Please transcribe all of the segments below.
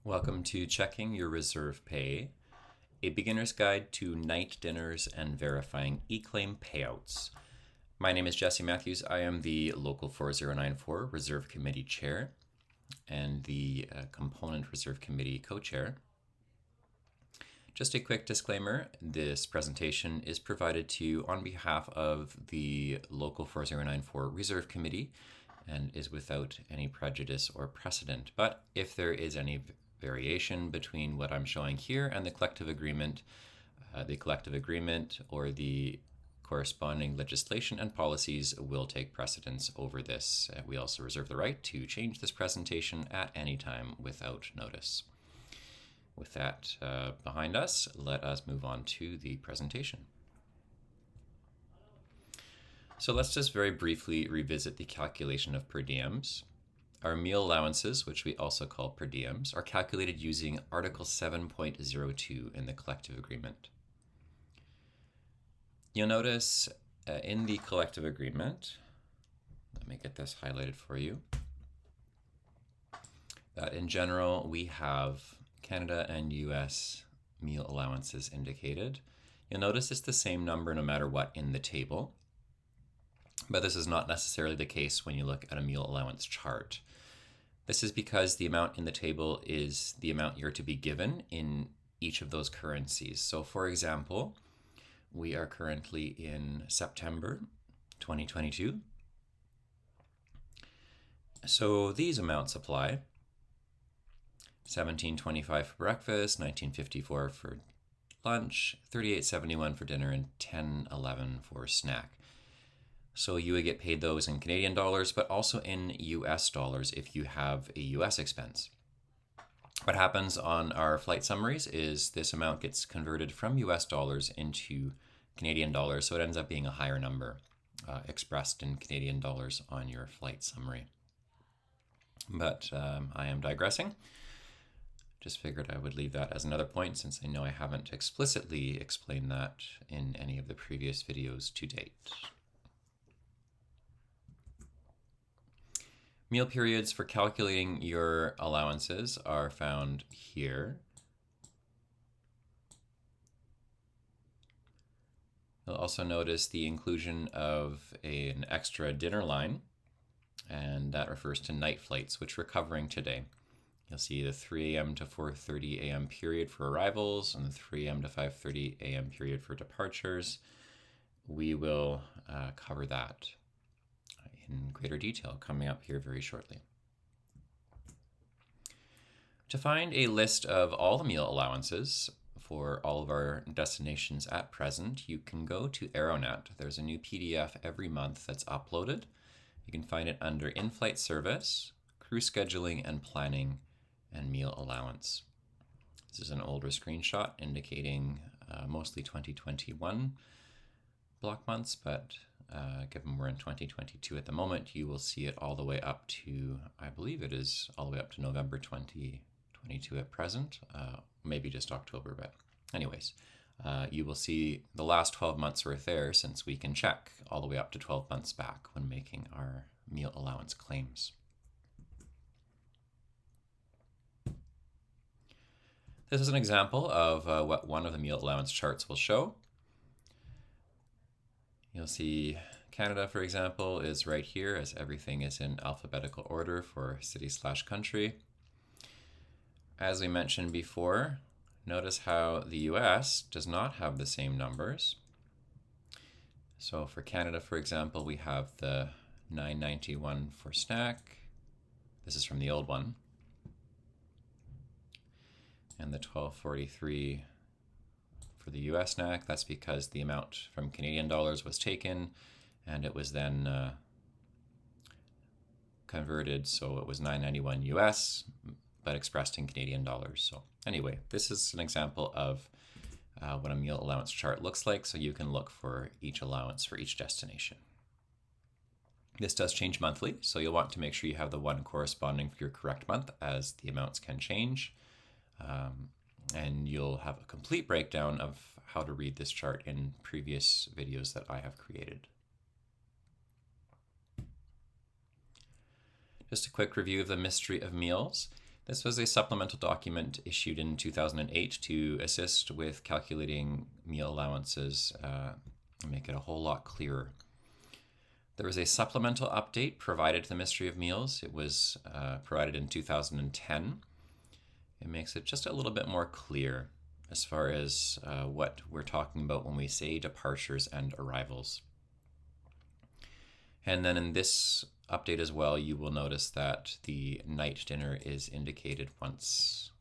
Welcome to Checking Your Reserve Pay, a beginner's guide to night dinners and verifying eClaim payouts. My name is Jesse Matthews. I am the Local 4094 Reserve Committee Chair and the Component Reserve Committee Co-Chair. Just a quick disclaimer, this presentation is provided to you on behalf of the Local 4094 Reserve Committee and is without any prejudice or precedent. But if there is any variation between what I'm showing here and the collective agreement or the corresponding legislation and policies will take precedence over this. We also reserve the right to change this presentation at any time without notice. With that behind us, let us move on to the presentation. So let's just very briefly revisit the calculation of per diems. Our meal allowances, which we also call per diems, are calculated using Article 7.02 in the collective agreement. You'll notice in the collective agreement, let me get this highlighted for you, that in general we have Canada and US meal allowances indicated. You'll notice it's the same number no matter what in the table, but this is not necessarily the case when you look at a meal allowance chart. This is because the amount in the table is the amount you're to be given in each of those currencies. So for example, we are currently in September 2022. So these amounts apply. $17.25 for breakfast, $19.54 for lunch, $38.71 for dinner, and $10.11 for snack. So you would get paid those in Canadian dollars, but also in US dollars if you have a US expense. What happens on our flight summaries is this amount gets converted from US dollars into Canadian dollars, so it ends up being a higher number expressed in Canadian dollars on your flight summary. But I am digressing. Just figured I would leave that as another point since I know I haven't explicitly explained that in any of the previous videos to date. Meal periods for calculating your allowances are found here. You'll also notice the inclusion of an extra dinner line, and that refers to night flights, which we're covering today. You'll see the 3 a.m. to 4:30 a.m. period for arrivals and the 3 a.m. to 5:30 a.m. period for departures. We will cover that in greater detail coming up here very shortly. To find a list of all the meal allowances for all of our destinations at present, you can go to Aeronet. There's a new PDF every month that's uploaded. You can find it under in-flight service, crew scheduling and planning, and meal allowance. This is an older screenshot indicating mostly 2021 block months, but given we're in 2022 at the moment, you will see it all the way up to, I believe it is all the way up to November 2022 at present, maybe just October, but anyways, you will see the last 12 months worth there since we can check all the way up to 12 months back when making our meal allowance claims. This is an example of what one of the meal allowance charts will show. You'll see Canada, for example, is right here as everything is in alphabetical order for city/country. As we mentioned before, notice how the US does not have the same numbers. So for Canada, for example, we have the $9.91 for snack. This is from the old one. And the $12.43 for the US snack. That's because the amount from Canadian dollars was taken and it was then converted, so it was $9.91 US, but expressed in Canadian dollars. So anyway, this is an example of what a meal allowance chart looks like, so you can look for each allowance for each destination. This does change monthly, so you'll want to make sure you have the one corresponding for your correct month, as the amounts can change. And you'll have a complete breakdown of how to read this chart in previous videos that I have created. Just a quick review of the mystery of meals. This was a supplemental document issued in 2008 to assist with calculating meal allowances and make it a whole lot clearer. There was a supplemental update provided to the Mystery of Meals. It was provided in 2010. It makes it just a little bit more clear as far as what we're talking about when we say departures and arrivals. And then in this update as well, you will notice that the night dinner is indicated once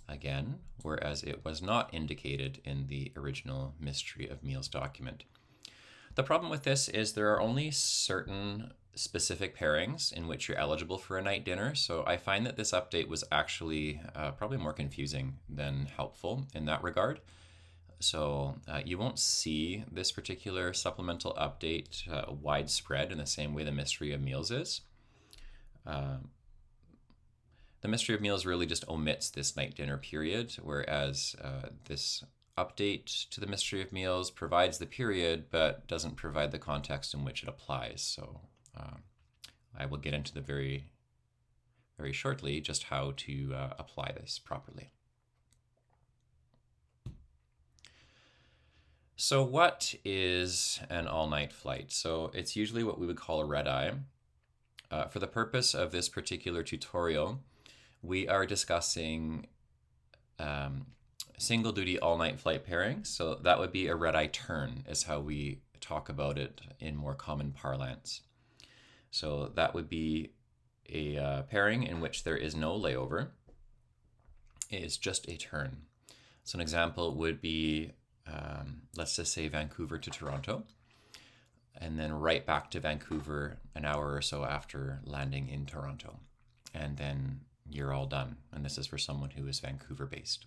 again, whereas it was not indicated in the original Mystery of Meals document. The problem with this is there are only certain specific pairings in which you're eligible for a night dinner, so I find that this update was actually probably more confusing than helpful in that regard. So you won't see this particular supplemental update widespread in the same way the Mystery of Meals is. The Mystery of Meals really just omits this night dinner period, whereas this update to the Mystery of Meals provides the period but doesn't provide the context in which it applies. So I will get into the very shortly just how to apply this properly. So what is an all-night flight? So it's usually what we would call a red-eye. For the purpose of this particular tutorial, we are discussing single-duty all-night flight pairings. So that would be a red-eye turn is how we talk about it in more common parlance. So that would be a pairing in which there is no layover. It is just a turn. So an example would be let's just say Vancouver to Toronto, and then right back to Vancouver an hour or so after landing in Toronto. And then you're all done. And this is for someone who is Vancouver based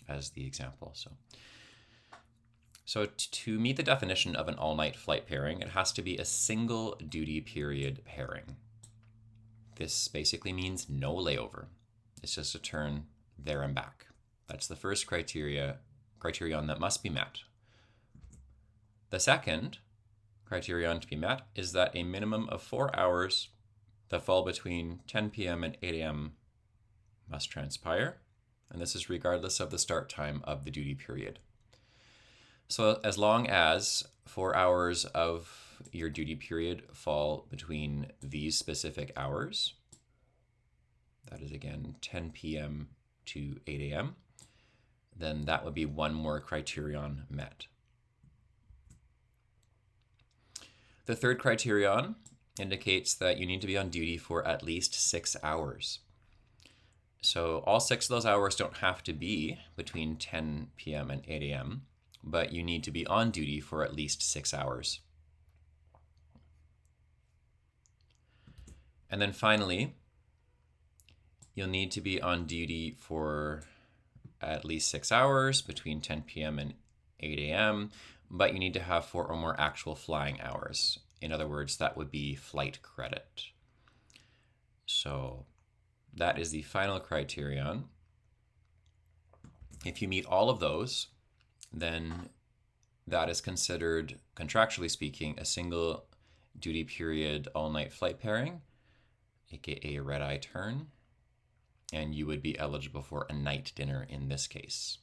as the example. So to meet the definition of an all-night flight pairing, it has to be a single duty period pairing. This basically means no layover. It's just a turn there and back. That's the first criterion that must be met. The second criterion to be met is that a minimum of 4 hours that fall between 10 p.m. and 8 a.m. must transpire, and this is regardless of the start time of the duty period. So as long as 4 hours of your duty period fall between these specific hours, that is again 10 p.m. to 8 a.m., then that would be one more criterion met. The third criterion indicates that you need to be on duty for at least 6 hours. So all 6 of those hours don't have to be between 10 p.m. and 8 a.m., but you need to be on duty for at least 6 hours. And then finally, you'll need to be on duty for at least 6 hours between 10 p.m. and 8 a.m., but you need to have 4 or more actual flying hours. In other words, that would be flight credit. So that is the final criterion. If you meet all of those, then that is considered, contractually speaking, a single duty period all-night flight pairing, aka a red-eye turn, and you would be eligible for a night dinner in this case.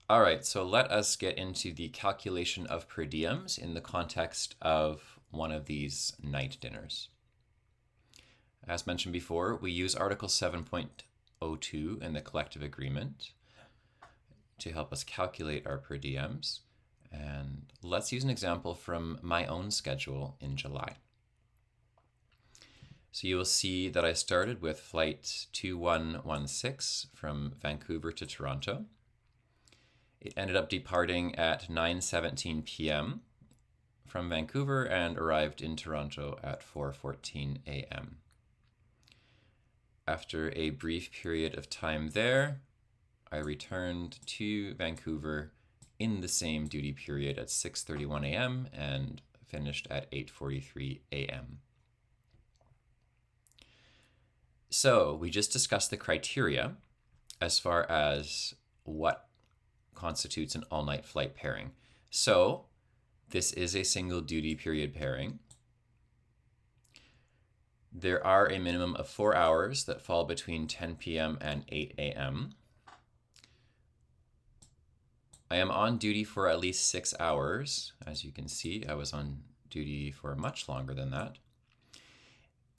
All right, so let us get into the calculation of per diems in the context of one of these night dinners. As mentioned before, we use Article 7.02 in the collective agreement to help us calculate our per diems. And let's use an example from my own schedule in July. So you will see that I started with flight 2116 from Vancouver to Toronto. It ended up departing at 9:17 p.m. from Vancouver and arrived in Toronto at 4:14 a.m. After a brief period of time there, I returned to Vancouver in the same duty period at 6:31 a.m. and finished at 8:43 a.m. So we just discussed the criteria as far as what constitutes an all-night flight pairing. So this is a single duty period pairing. There are a minimum of 4 hours that fall between 10 p.m. and 8 a.m. I am on duty for at least 6 hours. As you can see, I was on duty for much longer than that.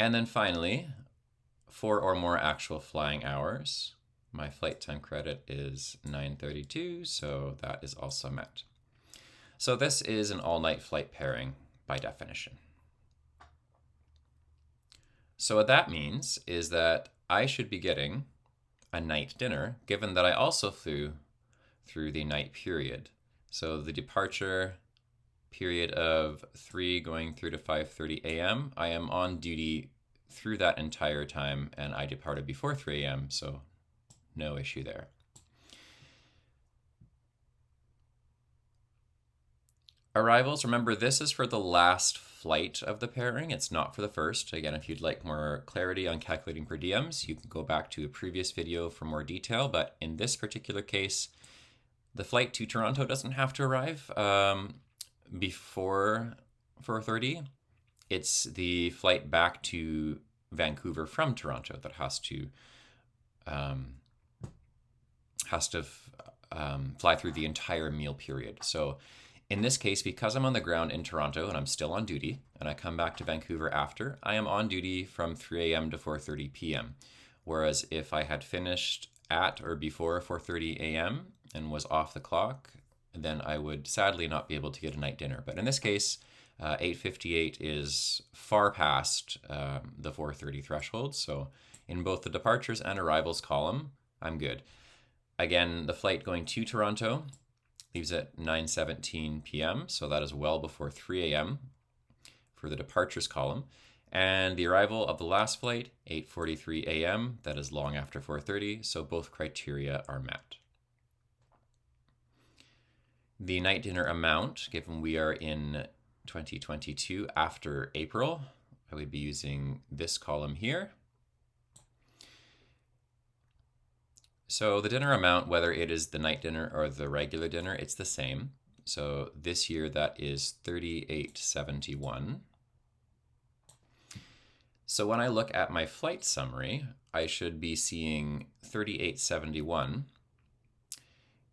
And then finally, 4 or more actual flying hours. My flight time credit is 932, so that is also met. So this is an all-night flight pairing by definition. So what that means is that I should be getting a night dinner, given that I also flew through the night period. So the departure period of 3 going through to 5:30 a.m., I am on duty through that entire time, and I departed before 3 a.m., so no issue there. Arrivals, remember this is for the last flight of the pairing. It's not for the first. Again, if you'd like more clarity on calculating per diems, you can go back to a previous video for more detail. But in this particular case, the flight to Toronto doesn't have to arrive before 4:30. It's the flight back to Vancouver from Toronto that has to fly through the entire meal period. So in this case, because I'm on the ground in Toronto and I'm still on duty, and I come back to Vancouver after, I am on duty from 3 a.m. to 4:30 p.m. Whereas if I had finished at or before 4:30 a.m. and was off the clock, then I would sadly not be able to get a night dinner. But in this case, 8:58 is far past the 4:30 threshold. So in both the departures and arrivals column, I'm good. Again, the flight going to Toronto leaves at 9:17 p.m., so that is well before 3 a.m. for the departures column. And the arrival of the last flight, 8:43 a.m., that is long after 4:30, so both criteria are met. The night dinner amount, given we are in 2022 after April, I would be using this column here. So the dinner amount, whether it is the night dinner or the regular dinner, it's the same. So this year that is $38.71. So when I look at my flight summary, I should be seeing $38.71.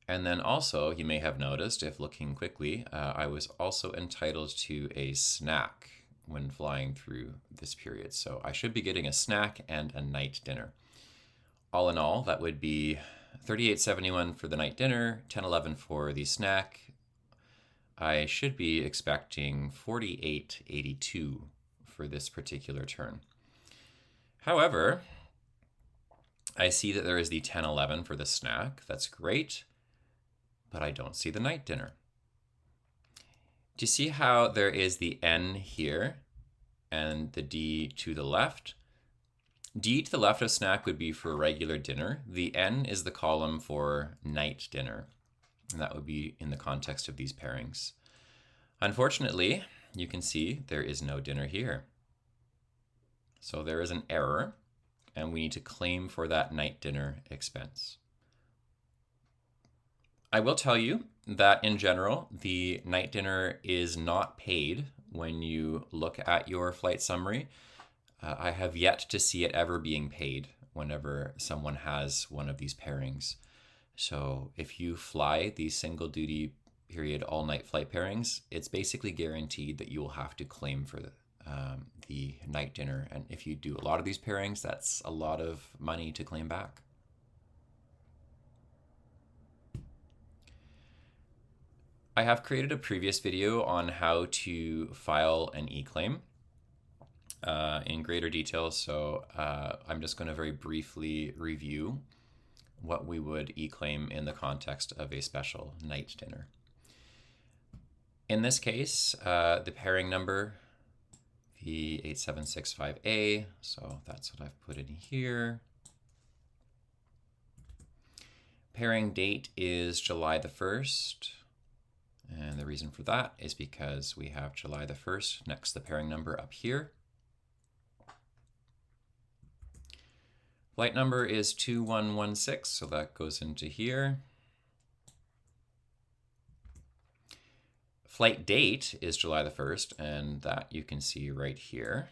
And then also, you may have noticed, if looking quickly, I was also entitled to a snack when flying through this period. So I should be getting a snack and a night dinner. All in all, that would be $38.71 for the night dinner, $10.11 for the snack. I should be expecting $48.82 for this particular turn. However, I see that there is the $10.11 for the snack. That's great, but I don't see the night dinner. Do you see how there is the N here and the D to the left? D to the left of snack would be for regular dinner. The N is the column for night dinner, and that would be in the context of these pairings. Unfortunately, you can see there is no dinner here. So there is an error, and we need to claim for that night dinner expense. I will tell you that in general, the night dinner is not paid when you look at your flight summary. I have yet to see it ever being paid whenever someone has one of these pairings. So if you fly these single duty period all night flight pairings, it's basically guaranteed that you will have to claim for the night dinner. And if you do a lot of these pairings, that's a lot of money to claim back. I have created a previous video on how to file an eClaim in greater detail, so I'm just going to very briefly review what we would eClaim in the context of a special night dinner. In this case, the pairing number, V8765A, so that's what I've put in here. Pairing date is July the 1st. And the reason for that is because we have July the 1st next to the pairing number up here. Flight number is 2116, so that goes into here. Flight date is July the 1st, and that you can see right here.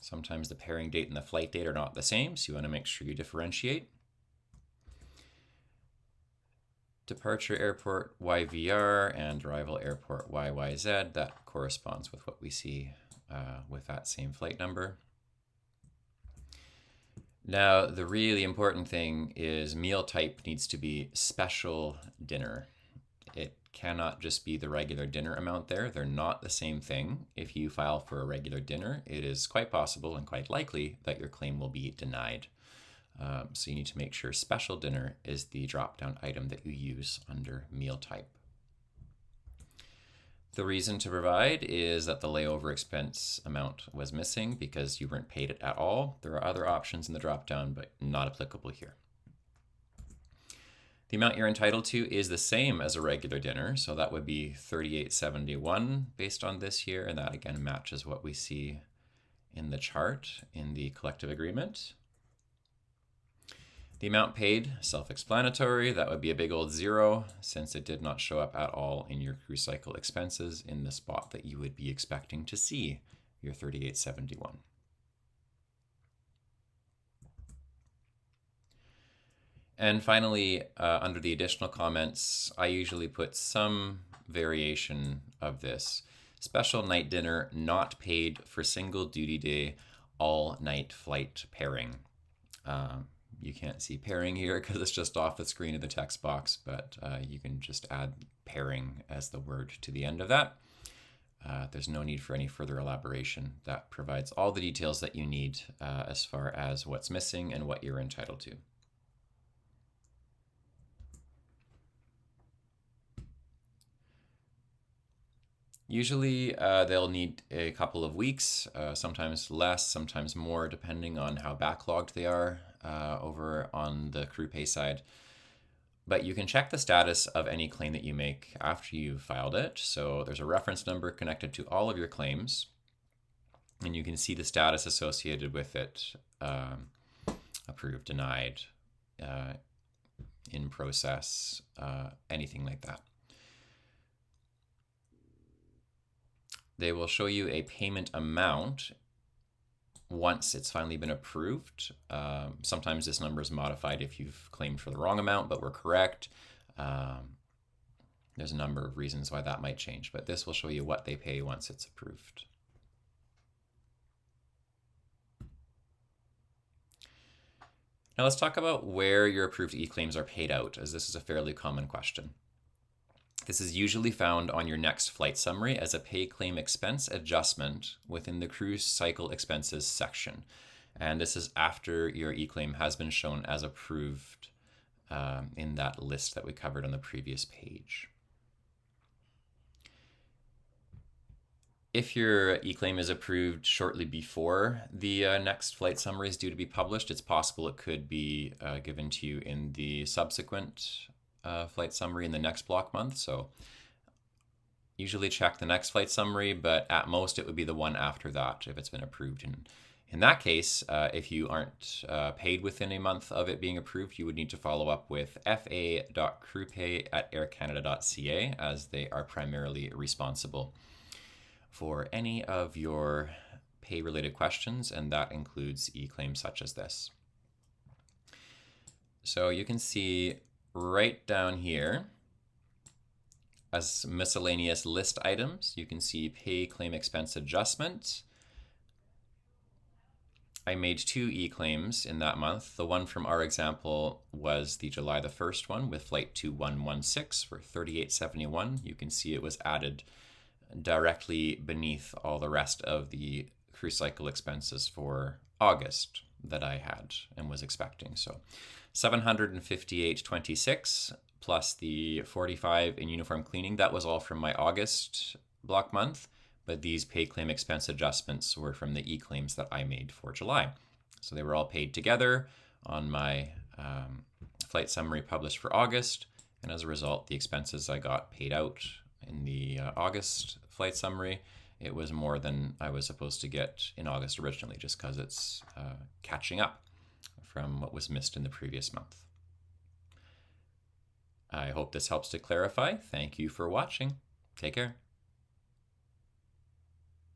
Sometimes the pairing date and the flight date are not the same, so you want to make sure you differentiate. Departure airport YVR and arrival airport YYZ, that corresponds with what we see with that same flight number. Now, the really important thing is meal type needs to be special dinner. It cannot just be the regular dinner amount there. They're not the same thing. If you file for a regular dinner, it is quite possible and quite likely that your claim will be denied. So you need to make sure special dinner is the drop-down item that you use under meal type. The reason to provide is that the layover expense amount was missing because you weren't paid it at all. There are other options in the drop-down, but not applicable here. The amount you're entitled to is the same as a regular dinner, so that would be $38.71 based on this year, and that again matches what we see in the chart in the collective agreement. The amount paid, self-explanatory, that would be a big old 0 since it did not show up at all in your cruise cycle expenses in the spot that you would be expecting to see your $38.71. And finally, under the additional comments, I usually put some variation of this. Special night dinner not paid for single duty day all night flight pairing. You can't see pairing here because it's just off the screen of the text box, but you can just add pairing as the word to the end of that. There's no need for any further elaboration. That provides all the details that you need as far as what's missing and what you're entitled to. Usually they'll need a couple of weeks, sometimes less, sometimes more, depending on how backlogged they are over on the crew pay side. But you can check the status of any claim that you make after you've filed it. So there's a reference number connected to all of your claims, and you can see the status associated with it, approved, denied, in process, anything like that. They will show you a payment amount once it's finally been approved. Sometimes this number is modified if you've claimed for the wrong amount, but we're correct. There's a number of reasons why that might change, but this will show you what they pay once it's approved. Now let's talk about where your approved eClaims are paid out, as this is a fairly common question. This is usually found on your next flight summary as a pay claim expense adjustment within the cruise cycle expenses section. And this is after your eClaim has been shown as approved in that list that we covered on the previous page. If your eClaim is approved shortly before the next flight summary is due to be published, it's possible it could be given to you in the subsequent flight summary in the next block month. So usually check the next flight summary, but at most it would be the one after that if it's been approved. And in that case, if you aren't paid within a month of it being approved, you would need to follow up with fa.crewpay@aircanada.ca, as they are primarily responsible for any of your pay-related questions, and that includes eClaims such as this. So you can see right down here, as miscellaneous list items, you can see pay claim expense adjustment. I made 2 eClaims in that month. The one from our example was the July the 1st one with flight 2116 for $38.71. You can see it was added directly beneath all the rest of the cruise cycle expenses for August that I had and was expecting. So $758.26 plus the $45 in uniform cleaning. That was all from my August block month, but these pay claim expense adjustments were from the eClaims that I made for July. So they were all paid together on my flight summary published for August, and as a result, the expenses I got paid out in the August flight summary, it was more than I was supposed to get in August originally, just because it's catching up from what was missed in the previous month. I hope this helps to clarify. Thank you for watching. Take care.